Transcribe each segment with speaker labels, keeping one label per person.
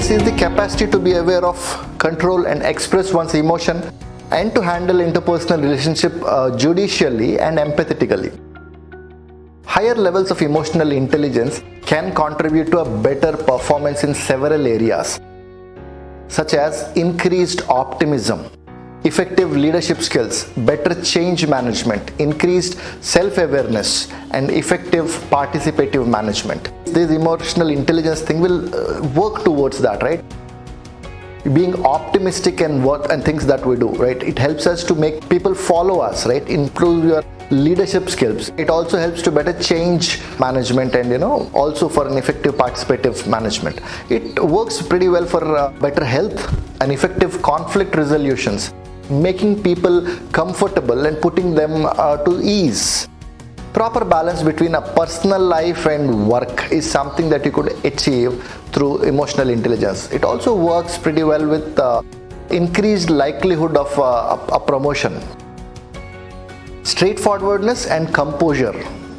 Speaker 1: intelligence is the capacity to be aware of, control and express one's emotion, and to handle interpersonal relationship judicially and empathetically. Higher levels of emotional intelligence can contribute to a better performance in several areas, such as increased optimism, effective leadership skills, better change management, increased self-awareness, and effective participative management. This emotional intelligence thing will work towards that, right? Being optimistic and things that we do, right? It helps us to make people follow us, right? Improve your leadership skills. It also helps to better change management and also for an effective participative management. It works pretty well for better health and effective conflict resolutions, making people comfortable and putting them to ease. Proper balance between a personal life and work is something that you could achieve through emotional intelligence. It also works pretty well with increased likelihood of a promotion. Straightforwardness and composure,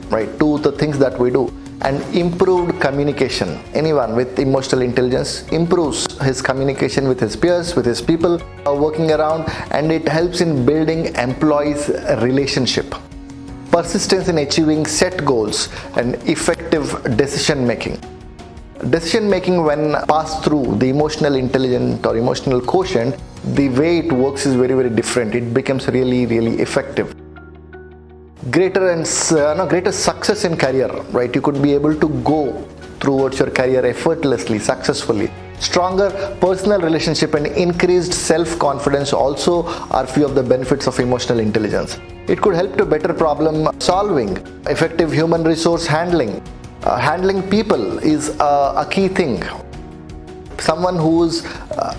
Speaker 1: right, to the things that we do, and improved communication. Anyone with emotional intelligence improves his communication with his peers, with his people working around, and it helps in building employees' relationship. Persistence in achieving set goals and effective decision making. Decision making, when passed through the emotional intelligence or emotional quotient, the way it works is very, very different. It becomes really, really effective. Greater success in career, right? You could be able to go towards your career effortlessly, successfully. Stronger personal relationship and increased self-confidence also are few of the benefits of emotional intelligence. It could help to better problem solving, effective human resource handling. Handling people is a key thing. Someone who's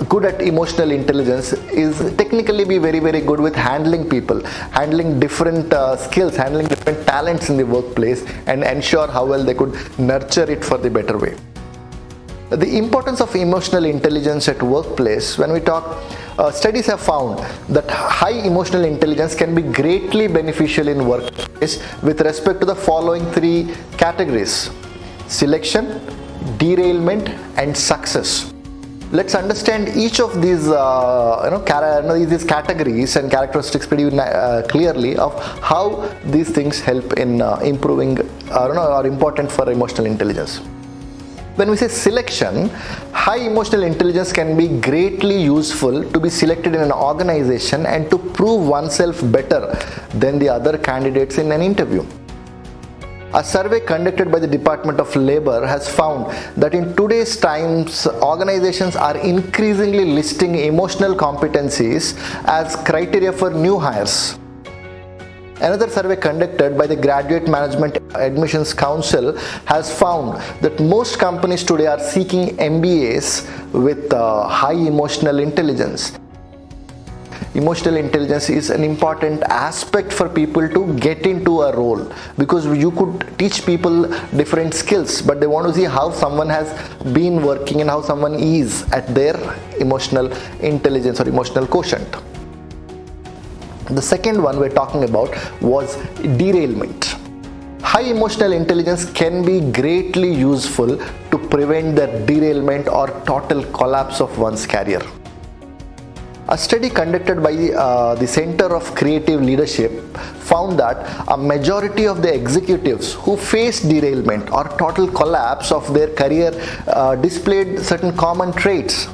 Speaker 1: good at emotional intelligence is technically be very, very good with handling people, handling different skills, handling different talents in the workplace, and ensure how well they could nurture it for the better way. The importance of emotional intelligence at workplace, when we talk, studies have found that high emotional intelligence can be greatly beneficial in workplace with respect to the following three categories: selection, derailment, and success. Let's understand each of these these categories and characteristics pretty clearly of how these things help in improving or are important for emotional intelligence. When we say selection, high emotional intelligence can be greatly useful to be selected in an organization and to prove oneself better than the other candidates in an interview. A survey conducted by the Department of Labor has found that in today's times, organizations are increasingly listing emotional competencies as criteria for new hires. Another survey conducted by the Graduate Management Admissions Council has found that most companies today are seeking MBAs with high emotional intelligence. Emotional intelligence is an important aspect for people to get into a role, because you could teach people different skills, but they want to see how someone has been working and how someone is at their emotional intelligence or emotional quotient. The second one we're talking about was derailment. High emotional intelligence can be greatly useful to prevent the derailment or total collapse of one's career. A study conducted by the Center of Creative Leadership found that a majority of the executives who faced derailment or total collapse of their career displayed certain common traits.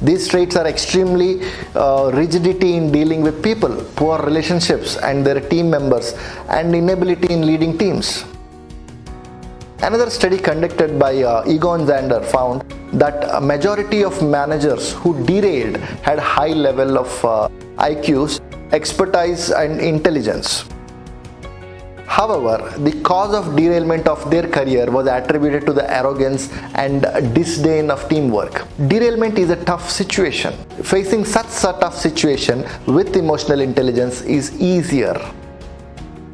Speaker 1: These traits are extremely rigidity in dealing with people, poor relationships and their team members, and inability in leading teams. Another study conducted by Egon Zander found that a majority of managers who derailed had high level of IQs, expertise and intelligence. However, the cause of derailment of their career was attributed to the arrogance and disdain of teamwork. Derailment is a tough situation. Facing such a tough situation with emotional intelligence is easier.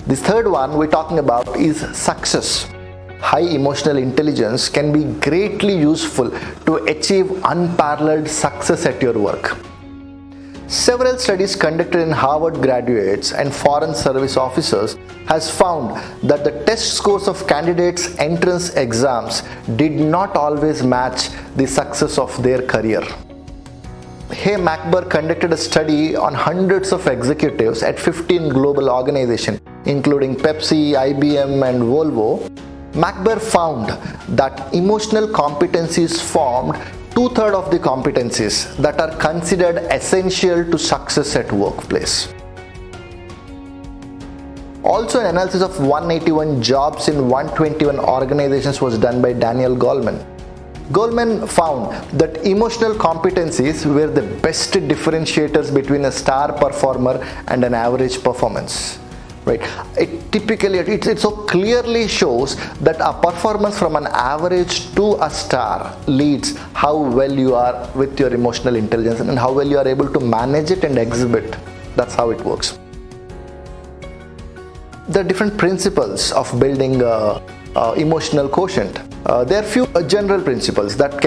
Speaker 1: This third one we're talking about is success. High emotional intelligence can be greatly useful to achieve unparalleled success at your work. Several studies conducted in Harvard graduates and foreign service officers has found that the test scores of candidates' entrance exams did not always match the success of their career. Hay MacBur conducted a study on hundreds of executives at 15 global organizations, including Pepsi, IBM, and Volvo. MacBur found that emotional competencies formed two-thirds of the competencies that are considered essential to success at workplace. Also, an analysis of 181 jobs in 121 organizations was done by Daniel Goleman. Goleman found that emotional competencies were the best differentiators between a star performer and an average performance. Right? It so clearly shows that a performance from an average to a star leads how well you are with your emotional intelligence and how well you are able to manage it and exhibit. That's how it works. There are different principles of building emotional quotient. There are few general principles that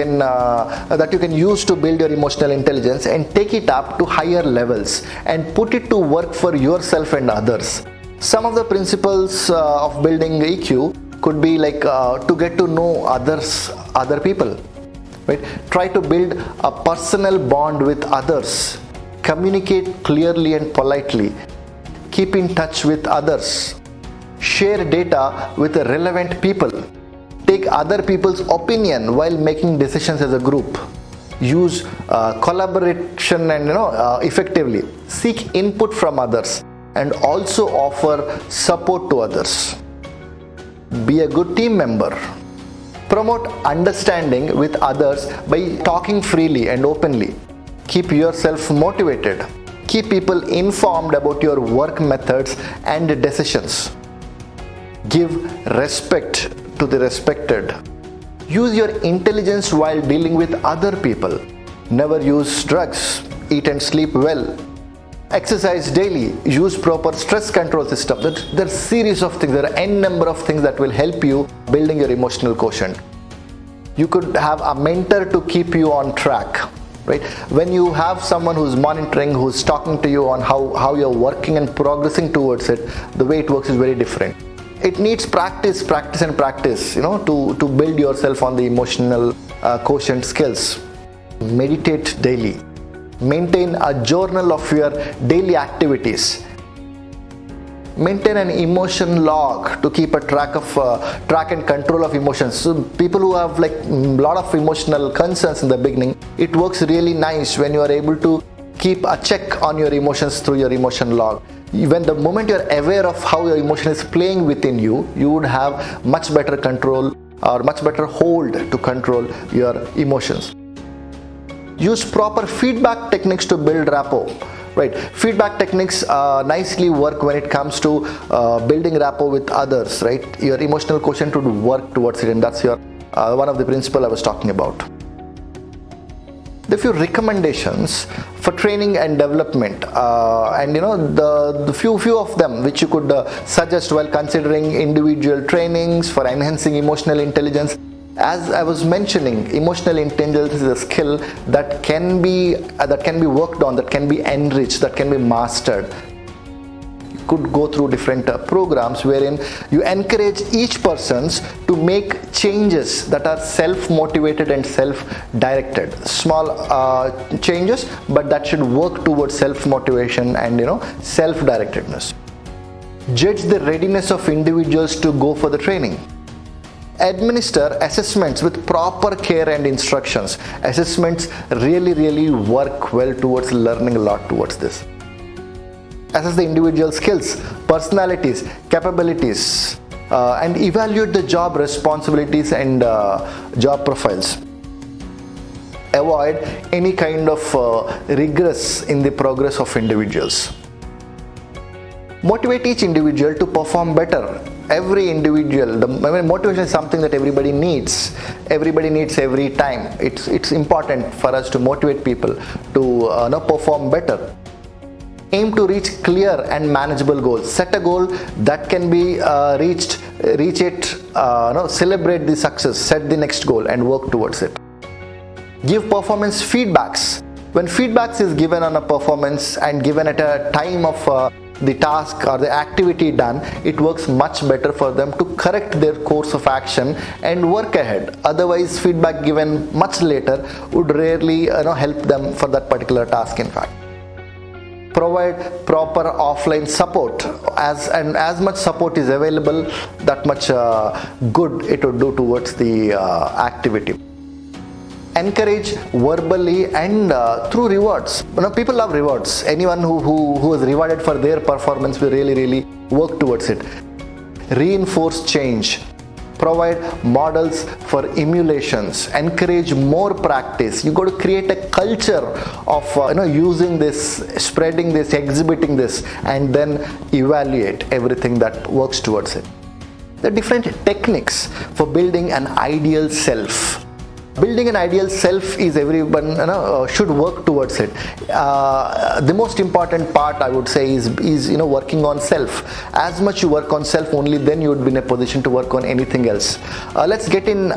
Speaker 1: you can use to build your emotional intelligence and take it up to higher levels and put it to work for yourself and others. Some of the principles of building EQ could be like to get to know other people, right? Try to build a personal bond with others. Communicate clearly and politely. Keep in touch with others. Share data with relevant people. Take other people's opinion while making decisions as a group. Use collaboration and effectively. Seek input from others and also offer support to others. Be a good team member. Promote understanding with others by talking freely and openly. Keep yourself motivated. Keep people informed about your work methods and decisions. Give respect to the respected. Use your intelligence while dealing with other people. Never use drugs. Eat and sleep well. Exercise daily. Use proper stress control system. There are a series of things. There are n number of things that will help you building your emotional quotient. You could have a mentor to keep you on track. Right? When you have someone who's monitoring, who's talking to you on how you're working and progressing towards it, the way it works is very different. It needs practice to build yourself on the emotional quotient skills. Meditate daily. Maintain a journal of your daily activities. Maintain an emotion log to keep a track and control of emotions. So people who have like a lot of emotional concerns in the beginning, it works really nice when you are able to keep a check on your emotions through your emotion log. When the moment you are aware of how your emotion is playing within you, you would have much better control or much better hold to control your emotions. Use proper feedback techniques to build rapport. Right. Feedback techniques nicely work when it comes to building rapport with others. Right. Your emotional quotient would work towards it, and that's your one of the principles I was talking about. There are few recommendations for training and development, and the few of them which you could suggest while considering individual trainings for enhancing emotional intelligence. As I was mentioning, emotional intelligence is a skill that can be worked on, that can be enriched, that can be mastered. You could go through different programs wherein you encourage each person to make changes that are self-motivated and self-directed. Small changes, but that should work towards self-motivation and self-directedness. Judge the readiness of individuals to go for the training. Administer assessments with proper care and instructions. Assessments really work well towards learning a lot towards this. Assess the individual skills, personalities, capabilities, and evaluate the job responsibilities and job profiles. Avoid any kind of regress in the progress of individuals. Motivate each individual to perform better. Every individual, motivation is something that everybody needs. Everybody needs every time. It's important for us to motivate people to perform better. Aim to reach clear and manageable goals. Set a goal that can be reached. Reach it. Celebrate the success. Set the next goal and work towards it. Give performance feedbacks. When feedbacks is given on a performance and given at a time of the task or the activity done, it works much better for them to correct their course of action and work ahead. Otherwise, feedback given much later would rarely help them for that particular task. In fact, provide proper offline support. As much support is available, that much good it would do towards the activity. Encourage verbally and through rewards. People love rewards. Anyone who is rewarded for their performance will really work towards it. Reinforce change. Provide models for emulations. Encourage more practice. You got to create a culture of using this, spreading this, exhibiting this, and then evaluate everything that works towards it. There are different techniques for building an ideal self. Building an ideal self is everyone should work towards it. The most important part, I would say, is working on self. As much you work on self, only then you would be in a position to work on anything else. Let's get in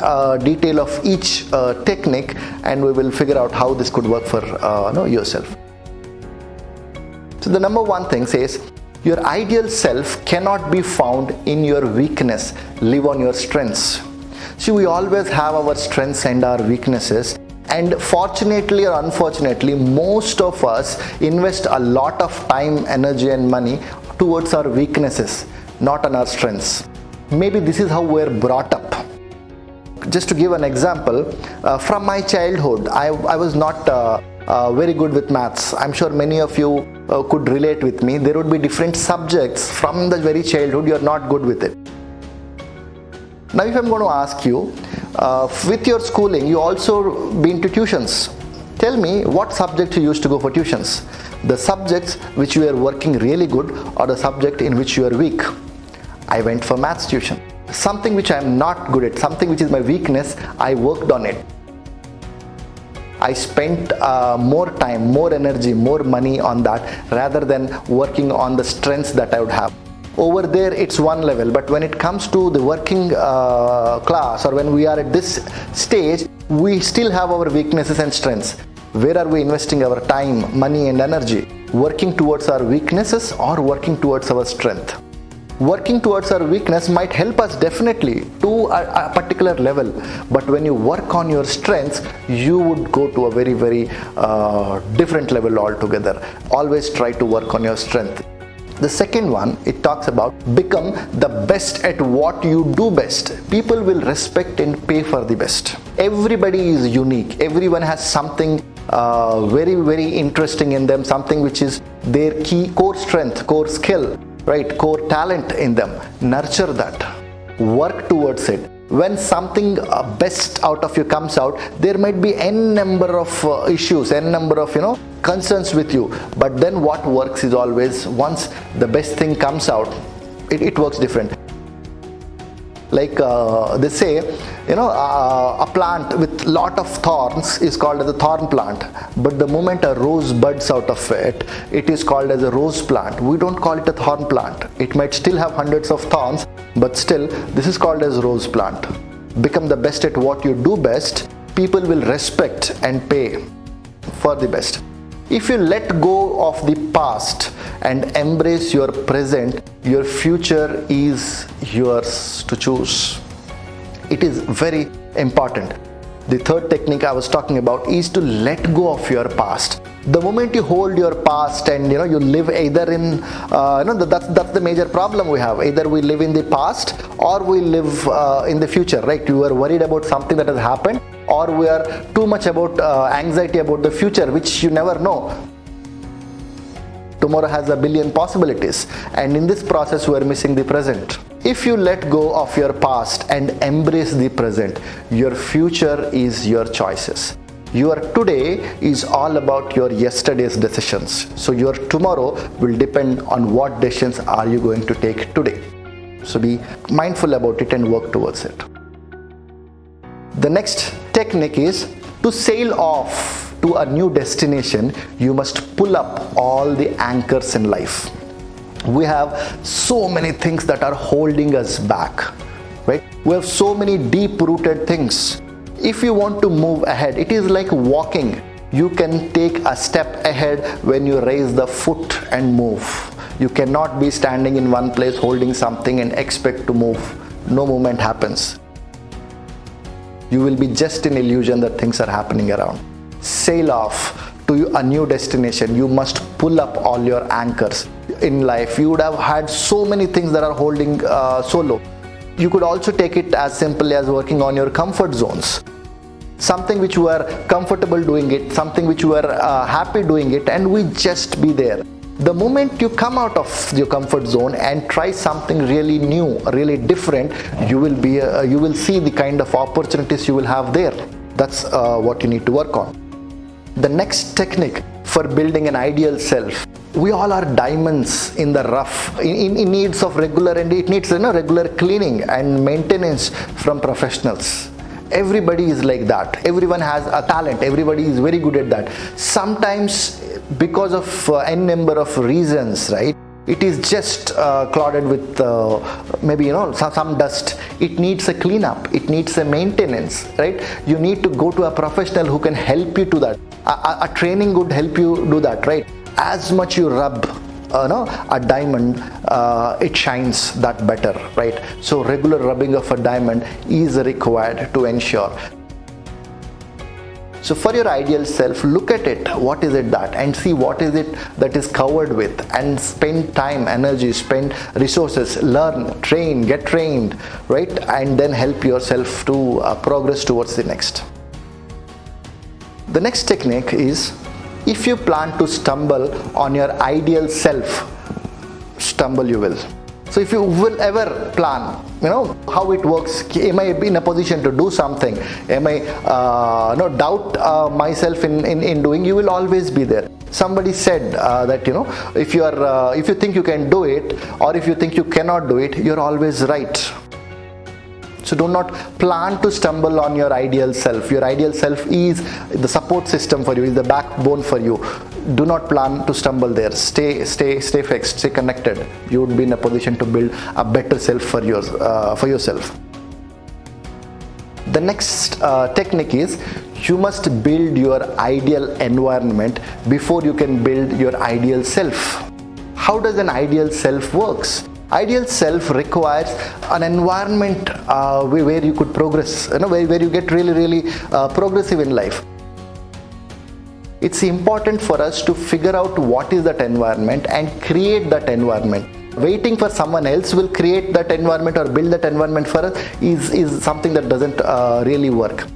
Speaker 1: detail of each technique, and we will figure out how this could work for yourself. So the number one thing says, your ideal self cannot be found in your weakness. Live on your strengths. See, we always have our strengths and our weaknesses, and fortunately or unfortunately, most of us invest a lot of time, energy and money towards our weaknesses, not on our strengths. Maybe this is how we're brought up. Just to give an example, from my childhood, I was not very good with maths. I'm sure many of you could relate with me. There would be different subjects from the very childhood you're not good with it. Now, if I'm going to ask you, with your schooling, you also been to tuitions. Tell me what subject you used to go for tuitions. The subjects which you are working really good, or the subject in which you are weak. I went for maths tuition. Something which I am not good at, something which is my weakness, I worked on it. I spent more time, more energy, more money on that rather than working on the strengths that I would have. Over there it's one level, but when it comes to the working class, or when we are at this stage, we still have our weaknesses and strengths. Where are we investing our time, money and energy? Working towards our weaknesses or working towards our strength? Working towards our weakness might help us definitely to a particular level, but when you work on your strengths, you would go to a very different level altogether. Always try to work on your strength. The second one, it talks about become the best at what you do best. People will respect and pay for the best. Everybody is unique. Everyone has something very interesting in them, something which is their key core strength, core skill, right, core talent in them. Nurture that. Work towards it. When something best out of you comes out, there might be n number of issues, n number of concerns with you, but then what works is always, once the best thing comes out, it works different. Like they say, a plant with lot of thorns is called as a thorn plant, but the moment a rose buds out of it, it is called as a rose plant. We don't call it a thorn plant. It might still have hundreds of thorns, but still this is called as rose plant. Become the best at what you do best. People will respect and pay for the best. If you let go of the past and embrace your present, your future is yours to choose. It is very important. The third technique I was talking about is to let go of your past. The moment you hold your past and you live either in that's the major problem we have. Either we live in the past or we live in the future, right? You are worried about something that has happened, or we are too much about anxiety about the future, which you never know. Tomorrow has a billion possibilities, and in this process we are missing the present. If you let go of your past and embrace the present, your future is your choices. Your today is all about your yesterday's decisions. So your tomorrow will depend on what decisions are you going to take today. So be mindful about it and work towards it. The next technique is to sail off to a new destination. You must pull up all the anchors in life. We have so many things that are holding us back, right? We have so many deep-rooted things. If you want to move ahead, it is like walking. You can take a step ahead when you raise the foot and move. You cannot be standing in one place holding something and expect to move. No movement happens. You will be just in illusion that things are happening around. Sail off to a new destination. You must pull up all your anchors. In life, you would have had so many things that are holding so low. You could also take it as simple as working on your comfort zones. Something which you are comfortable doing it, something which you are happy doing it, and we just be there. The moment you come out of your comfort zone and try something really new, really different, you will see the kind of opportunities you will have there. That's what you need to work on. The next technique for building an ideal self. We all are diamonds in the rough, in needs of regular, and it needs regular cleaning and maintenance from professionals. Everybody is like that. Everyone has a talent. Everybody is very good at that. Sometimes because of n number of reasons, right, it is just clouded with maybe some dust. It needs a cleanup. It needs a maintenance, right? You need to go to a professional who can help you to that. A training would help you do that, right? As much you rub a diamond, it shines that better, right? So regular rubbing of a diamond is required to ensure. So for your ideal self, look at it, what is it that, and see what is it that is covered with, and spend time, energy, spend resources, learn, train, get trained, right? And then help yourself to progress towards the next. The next technique is, if you plan to stumble on your ideal self, stumble you will. So if you will ever plan, how it works, am I in a position to do something, am I doubt myself in doing, you will always be there. Somebody said that if you think you can do it, or if you think you cannot do it, you're always right. So do not plan to stumble on your ideal self. Your ideal self is the support system for you, is the backbone for you. Do not plan to stumble there. Stay fixed, stay connected. You would be in a position to build a better self for yourself. The next technique is, you must build your ideal environment before you can build your ideal self. How does an ideal self works? Ideal self requires an environment where you could progress, where you get really progressive in life. It's important for us to figure out what is that environment and create that environment. Waiting for someone else will create that environment or build that environment for us is something that doesn't really work.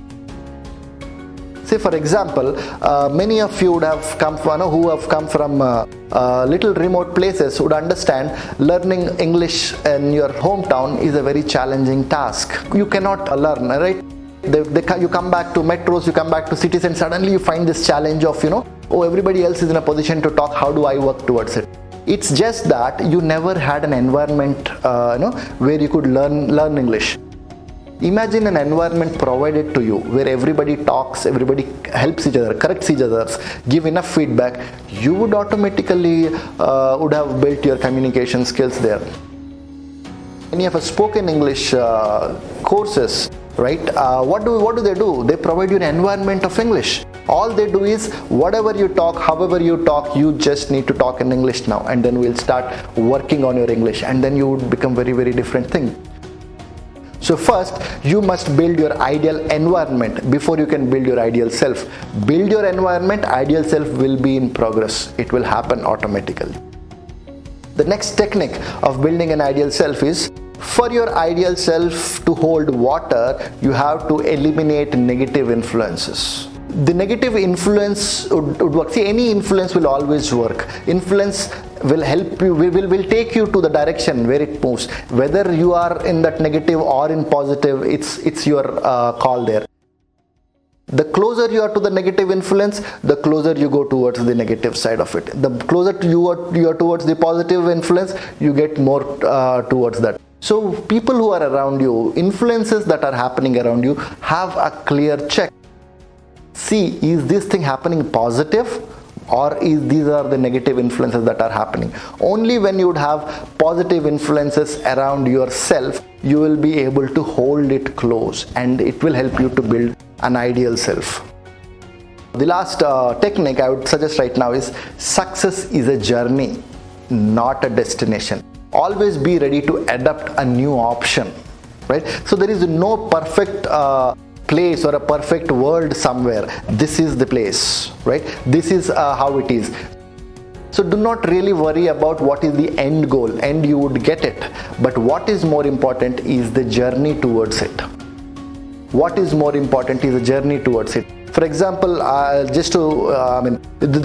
Speaker 1: Say for example, many of you would have come from, who have come from little remote places would understand learning English in your hometown is a very challenging task. You cannot learn, right? You come back to metros, you come back to cities, and suddenly you find this challenge of, everybody else is in a position to talk, how do I work towards it? It's just that you never had an environment, where you could learn English. Imagine an environment provided to you where everybody talks, everybody helps each other, corrects each other, give enough feedback. You would automatically would have built your communication skills there. Many of us spoken English courses, right? What do they do? They provide you an environment of English. All they do is, whatever you talk, however you talk, you just need to talk in English now, and then we'll start working on your English, and then you would become very different thing. So first, you must build your ideal environment before you can build your ideal self. Build your environment, ideal self will be in progress. It will happen automatically. The next technique of building an ideal self is, for your ideal self to hold water, you have to eliminate negative influences. The negative influence would work. See, any influence will always work. Influence will help you, will take you to the direction where it moves. Whether you are in that negative or in positive, it's your call there. The closer you are to the negative influence, the closer you go towards the negative side of it. The closer you are towards the positive influence, you get more towards that. So people who are around you, influences that are happening around you, have a clear check. See, is this thing happening positive, or these are the negative influences that are happening? Only when you would have positive influences around yourself, you will be able to hold it close, and it will help you to build an ideal self. The last technique I would suggest right now is success is a journey, not a destination. Always be ready to adapt a new option, right? So there is no perfect place or a perfect world somewhere. This is the place, right? This is how it is. So do not really worry about what is the end goal, and you would get it. But what is more important is the journey towards it. What is more important is the journey towards it. For example, the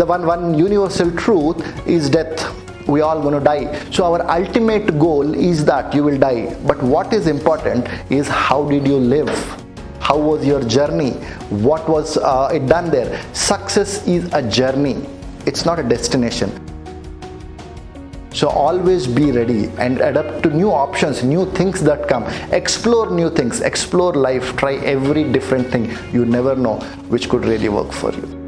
Speaker 1: one universal truth is death. We all going to die. So our ultimate goal is that you will die. But what is important is how did you live? How was your journey? What was it done there? Success is a journey. It's not a destination. So always be ready and adapt to new options, new things that come. Explore new things, explore life, try every different thing. You never know which could really work for you.